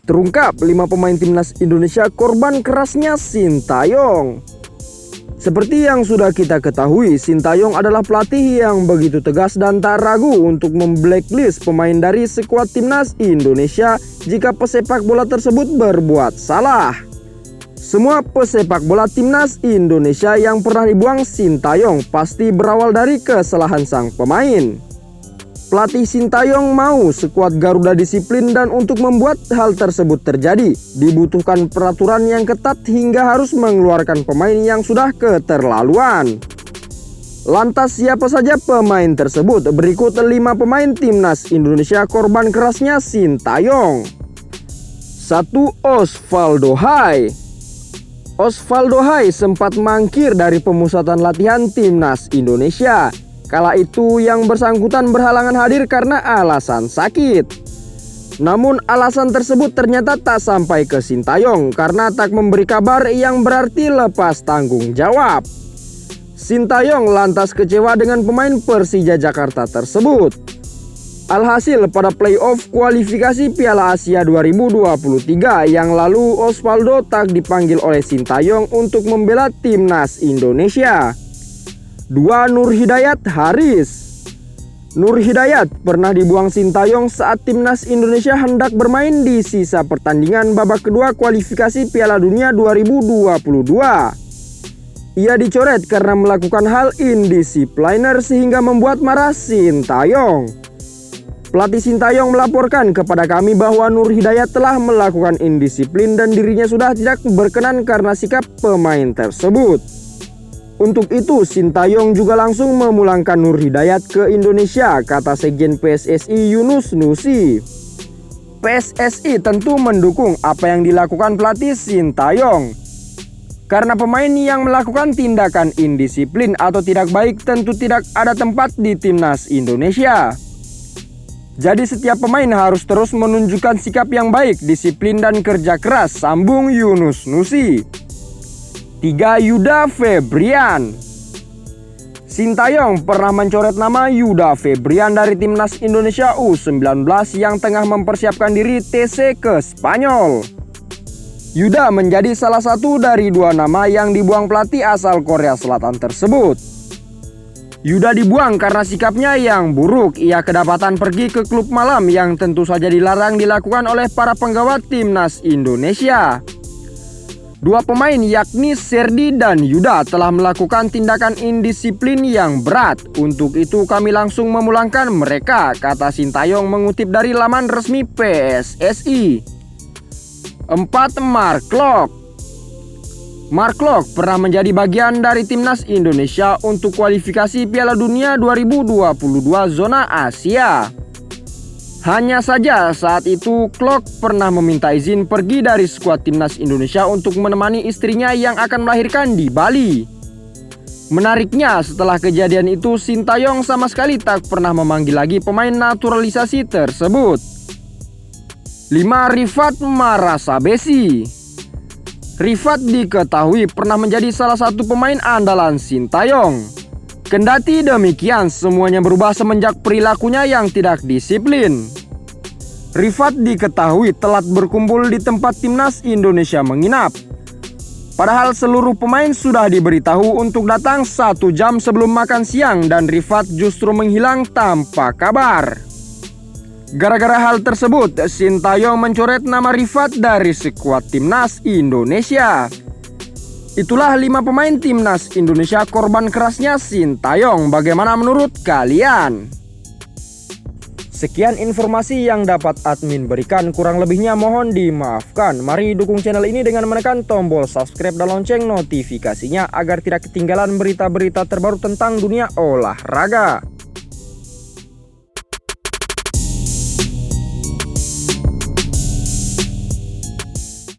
Terungkap 5 pemain timnas Indonesia korban kerasnya Sintayong. Seperti yang sudah kita ketahui, Sintayong adalah pelatih yang begitu tegas dan tak ragu untuk memblacklist pemain dari skuad timnas Indonesia jika pesepak bola tersebut berbuat salah. Semua pesepak bola timnas Indonesia yang pernah dibuang Sintayong pasti berawal dari kesalahan sang pemain. Pelatih Sintayong mau skuad Garuda disiplin, dan untuk membuat hal tersebut terjadi dibutuhkan peraturan yang ketat hingga harus mengeluarkan pemain yang sudah keterlaluan. Lantas siapa saja pemain tersebut? Berikut 5 pemain timnas Indonesia korban kerasnya Sintayong. 1. Osvaldo Hai. Osvaldo Hai sempat mangkir dari pemusatan latihan timnas Indonesia. Kala itu yang bersangkutan berhalangan hadir karena alasan sakit. Namun alasan tersebut ternyata tak sampai ke Sintayong karena tak memberi kabar yang berarti lepas tanggung jawab. Sintayong lantas kecewa dengan pemain Persija Jakarta tersebut. Alhasil pada playoff kualifikasi Piala Asia 2023 yang lalu, Osvaldo tak dipanggil oleh Sintayong untuk membela timnas Indonesia. 2. Nur Hidayat Haris. Nur Hidayat pernah dibuang Sintayong saat timnas Indonesia hendak bermain di sisa pertandingan babak kedua kualifikasi Piala Dunia 2022. Ia dicoret karena melakukan hal indisipliner sehingga membuat marah Sintayong. Pelatih Sintayong melaporkan kepada kami bahwa Nur Hidayat telah melakukan indisiplin dan dirinya sudah tidak berkenan karena sikap pemain tersebut. Untuk itu, Sintayong juga langsung memulangkan Nur Hidayat ke Indonesia, kata Sekjen PSSI Yunus Nusi. PSSI tentu mendukung apa yang dilakukan pelatih Sintayong. Karena pemain yang melakukan tindakan indisiplin atau tidak baik tentu tidak ada tempat di timnas Indonesia. Jadi setiap pemain harus terus menunjukkan sikap yang baik, disiplin dan kerja keras, sambung Yunus Nusi. 3. Yuda Febrian. Sintayong pernah mencoret nama Yuda Febrian dari timnas Indonesia U19 yang tengah mempersiapkan diri TC ke Spanyol. Yuda menjadi salah satu dari 2 nama yang dibuang pelatih asal Korea Selatan tersebut. Yuda dibuang karena sikapnya yang buruk. Ia kedapatan pergi ke klub malam yang tentu saja dilarang dilakukan oleh para penggawa timnas Indonesia. 2 pemain yakni Serdi dan Yuda telah melakukan tindakan indisiplin yang berat. Untuk itu kami langsung memulangkan mereka, kata Sintayong mengutip dari laman resmi PSSI. 4. Mark Klok. Mark Klok pernah menjadi bagian dari timnas Indonesia untuk kualifikasi Piala Dunia 2022 zona Asia. Hanya saja saat itu Klok pernah meminta izin pergi dari skuad timnas Indonesia untuk menemani istrinya yang akan melahirkan di Bali. Menariknya, setelah kejadian itu Sintayong sama sekali tak pernah memanggil lagi pemain naturalisasi tersebut. 5. Rifat Marasabesi. Rifat diketahui pernah menjadi salah satu pemain andalan Sintayong. Kendati demikian, semuanya berubah semenjak perilakunya yang tidak disiplin. Rifat diketahui telat berkumpul di tempat timnas Indonesia menginap. Padahal seluruh pemain sudah diberitahu untuk datang 1 jam sebelum makan siang dan Rifat justru menghilang tanpa kabar. Gara-gara hal tersebut, Sintayong mencoret nama Rifat dari skuad timnas Indonesia. Itulah 5 pemain timnas Indonesia korban kerasnya Sintayong. Bagaimana menurut kalian? Sekian informasi yang dapat admin berikan, kurang lebihnya mohon dimaafkan. Mari dukung channel ini dengan menekan tombol subscribe dan lonceng notifikasinya agar tidak ketinggalan berita-berita terbaru tentang dunia olahraga.